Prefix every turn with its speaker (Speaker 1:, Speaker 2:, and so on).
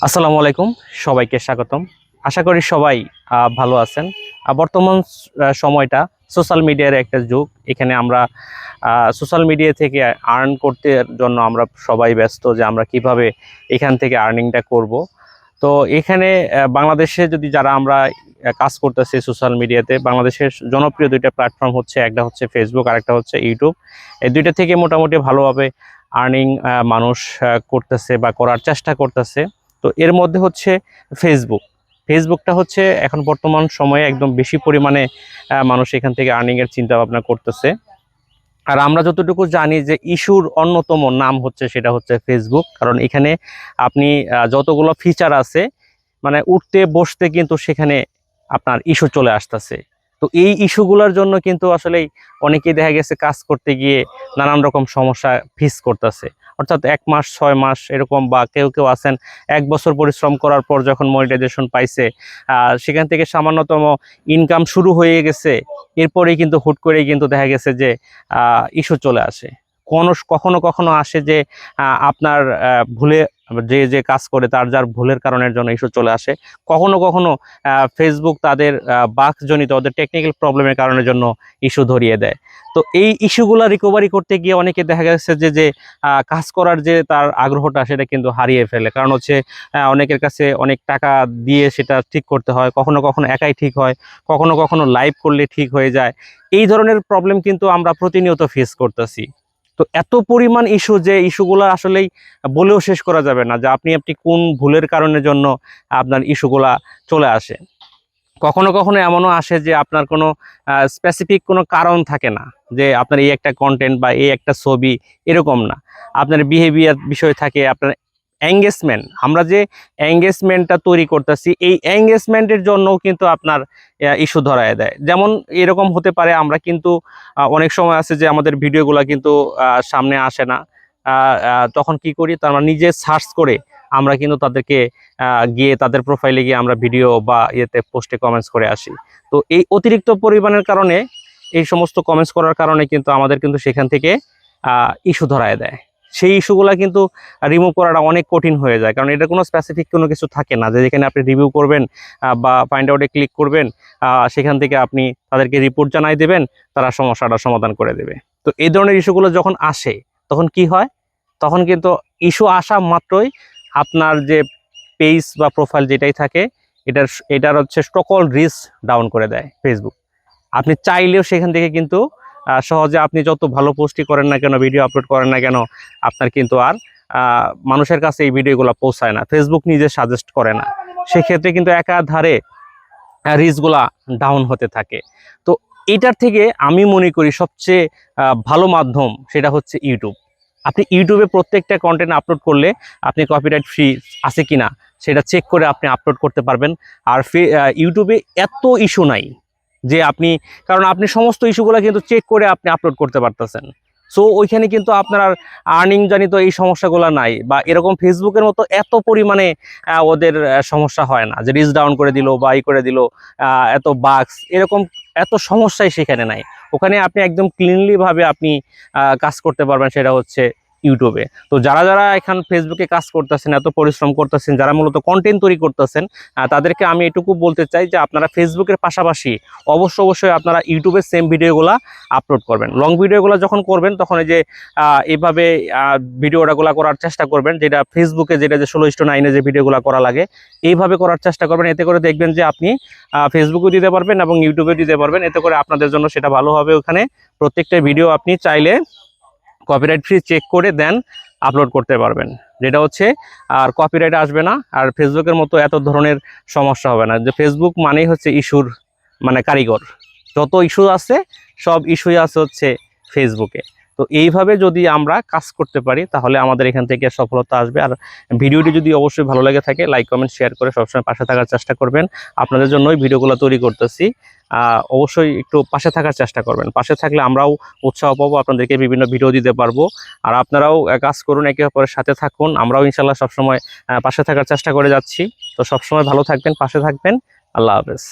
Speaker 1: আসসালামু আলাইকুম, সবাইকে স্বাগতম। আশা করি সবাই ভালো আছেন। বর্তমান সময়টা সোশ্যাল মিডিয়ার একটা যুগ। এখানে আমরা সোশ্যাল মিডিয়া থেকে আর্ন করতে জন্য আমরা সবাই ব্যস্ত যে আমরা কিভাবে এখান থেকে আর্নিংটা করব। তো এখানে বাংলাদেশে যদি যারা আমরা কাজ করতেছি সোশ্যাল মিডিয়াতে, বাংলাদেশের জনপ্রিয় দুইটা প্ল্যাটফর্ম হচ্ছে, একটা হচ্ছে ফেসবুক আর একটা হচ্ছে ইউটিউব। এই দুইটা থেকে মোটামুটি ভালোভাবে আর্নিং মানুষ করতেছে বা করার চেষ্টা করতেছে। তো এর মধ্যে হচ্ছে ফেসবুকটা হচ্ছে এখন বর্তমান সময়ে একদম বেশি পরিমাণে মানুষ এখান থেকে আর্নিংয়ের চিন্তা ভাবনা করতেছে। আর আমরা যতটুকু জানি যে ইস্যুর অন্যতম নাম হচ্ছে, সেটা হচ্ছে ফেসবুক। কারণ এখানে আপনি যতগুলো ফিচার আছে, মানে উঠতে বসতে কিন্তু সেখানে আপনার ইস্যু চলে আসতেছে। তো এই ইস্যুগুলোর জন্য কিন্তু আসলেই অনেকেই দেখা গেছে কাজ করতে গিয়ে নানান রকম সমস্যা ফেস করতেছে। অর্থাৎ 1 মাস 6 মাস এরকম, বা কেউ কেউ আছেন 1 বছর পরিশ্রম করার পর যখন মনিটাইজেশন পাইছে, সেখান থেকে সামান্যতম ইনকাম শুরু হয়ে গেছে, এরপরেই কিন্তু হুট করেই কিন্তু দেখা গেছে যে ইস্যু চলে আসে। কখনো কখনো আসে যে আপনার ভুলে যে যে কাজ করে তার যার ভুলের কারণের জন্য ইস্যু চলে আসে। কখনো কখনো ফেসবুক তাদের বাকজনিত ওদের টেকনিক্যাল প্রবলেমের কারণের জন্য ইস্যু ধরিয়ে দেয়। তো এই ইস্যুগুলো রিকভারি করতে গিয়ে অনেকে দেখা গেছে যে যে কাজ করার যে তার আগ্রহটা সেটা কিন্তু হারিয়ে ফেলে। কারণ হচ্ছে অনেকের কাছে অনেক টাকা দিয়ে সেটা ঠিক করতে হয়, কখনো কখনো একাই ঠিক হয়, কখনো কখনো লাইভ করলে ঠিক হয়ে যায়। এই ধরনের প্রবলেম কিন্তু আমরা প্রতিনিয়ত ফেস করতেছি। তো এত পরিমাণ ইস্যু, যে ইস্যুগুলো আসলেই বলেও শেষ করা যাবে না যে আপনি আপনি কোন ভুলের কারণের জন্য আপনার ইস্যুগুলা চলে আসে। কখনো কখনো এমনও আসে যে আপনার কোনো স্পেসিফিক কোনো কারণ থাকে না, যে আপনার এই একটা কন্টেন্ট বা এই একটা ছবি, এরকম না। আপনার বিহেভিয়ার বিষয় থাকে, আপনার এঙ্গেজমেন্ট, আমরা যে এঙ্গেজমেন্টটা তৈরি করতেছি, এই এঙ্গেজমেন্টের জন্যও কিন্তু আপনার ইস্যু ধরায় দেয়। যেমন এরকম হতে পারে, আমরা কিন্তু অনেক সময় আছে যে আমাদের ভিডিওগুলো কিন্তু সামনে আসে না। তখন কি করি, তার মানে নিজে সার্চ করে আমরা কিন্তু তাদেরকে গিয়ে তাদের প্রোফাইলে গিয়ে আমরা ভিডিও বা ইয়েতে পোস্টে কমেন্টস করে আসি। তো এই অতিরিক্ত পরিমাণের কারণে, এই সমস্ত কমেন্টস করার কারণে কিন্তু আমাদের কিন্তু সেখান থেকে ইস্যু ধরায় দেয়। সেই ইস্যুগুলো কিন্তু রিমুভ করাটা অনেক কঠিন হয়ে যায়, কারণ এটা কোনো স্পেসিফিক কোনো কিছু থাকে না যে যেখানে আপনি রিভিউ করবেন বা ফাইন্ড আউটে ক্লিক করবেন, সেখান থেকে আপনি তাদেরকে রিপোর্ট জানাই দেবেন, তারা সমস্যাটা সমাধান করে দেবে। তো এই ধরনের ইস্যুগুলো যখন আসে, তখন কি হয়, তখন কিন্তু ইস্যু আসা মাত্রই আপনার যে পেজ বা প্রোফাইল যেটাই থাকে, এটার হচ্ছে সকল রিস্ক ডাউন করে দেয় ফেসবুক। আপনি চাইলেও সেখান থেকে কিন্তু সহজে আপনি যত ভালো পোস্টই করেন না কেন, ভিডিও আপলোড করেন না কেন, আপনার কিন্তু আর মানুষের কাছে এই ভিডিওগুলো পৌঁছায় না, ফেসবুক নিজে সাজেস্ট করে না। সেক্ষেত্রে কিন্তু একাধারে রিস্কগুলা ডাউন হতে থাকে। তো এটার থেকে আমি মনে করি সবচেয়ে ভালো মাধ্যম সেটা হচ্ছে ইউটিউব। আপনি ইউটিউবে প্রত্যেকটা কন্টেন্ট আপলোড করলে আপনি কপিরাইট ফ্রি আছে কিনা সেটা চেক করে আপনি আপলোড করতে পারবেন। আর ইউটিউবে এত ইস্যু নাই যে আপনি, কারণ আপনি সমস্ত ইস্যুগুলো কিন্তু চেক করে আপনি আপলোড করতে পারতেছেন। সো ওইখানে কিন্তু আপনার আর আর্নিং জানিত এই সমস্যাগুলো নাই, বা এরকম ফেসবুকের মতো এত পরিমাণে ওদের সমস্যা হয় না যে রিচ ডাউন করে দিল বা ই করে দিল, এত বাগস এরকম এত সমস্যাই সেখানে নাই। ওখানে আপনি একদম ক্লিনলি ভাবে আপনি কাজ করতে পারবেন, সেটা হচ্ছে ইউটিউবে। তো যারা যারা এখন ফেসবুকে কাজ করতেছেন, এত পরিশ্রম করতেছেন, যারা মূলত কন্টেন্ট তৈরি করতেছেন, তাদেরকে আমি এটুকু বলতে চাই যে আপনারা ফেসবুকের পাশাপাশি অবশ্যই আপনারা ইউটিউবের সেম ভিডিওগুলো আপলোড করবেন। লং ভিডিওগুলো যখন করবেন তখন এই যে এইভাবে ভিডিওগুলো করার চেষ্টা করবেন, যেটা ফেসবুকে যেটা যে 16:9 যে ভিডিওগুলো করা লাগে, এইভাবে করার চেষ্টা করবেন। এতে করে দেখবেন যে আপনি ফেসবুকেও দিতে পারবেন এবং ইউটিউবেও দিতে পারবেন। এতে করে আপনাদের জন্য সেটা ভালো হবে। ওখানে প্রত্যেকটা ভিডিও আপনি চাইলে কপিরাইট ফ্রি চেক করে দেন আপলোড করতে পারবেন, যেটা হচ্ছে আর কপিরাইট আসবে না, আর ফেসবুকের মতো এত ধরনের সমস্যা হবে না। যে ফেসবুক মানেই হচ্ছে ইস্যুর মানে কারিগর, যত ইস্যু আছে সব ইস্যুই আছে হচ্ছে ফেসবুকে। তো এইভাবে যদি আমরা কাজ করতে পারি তাহলে আমাদের এখান থেকে সফলতা আসবে। আর ভিডিওটি যদি অবশ্যই ভালো লেগে থাকে, লাইক কমেন্ট শেয়ার করে সবসময় পাশে থাকার চেষ্টা করবেন। আপনাদের জন্যই ভিডিওগুলো তৈরি করতেছি। অবশ্যই একটু পাশে থাকার চেষ্টা করবেন। পাশে থাকলে আমরাও উৎসাহ পাবো, আপনাদেরকে বিভিন্ন ভিডিও দিতে পারবো। আর আপনারাও কাজ করুন, একে অপরের সাথে থাকুন। আমরাও ইনশাল্লাহ সবসময় পাশে থাকার চেষ্টা করে যাচ্ছি। তো সবসময় ভালো থাকবেন, পাশে থাকবেন। আল্লাহ হাফেজ।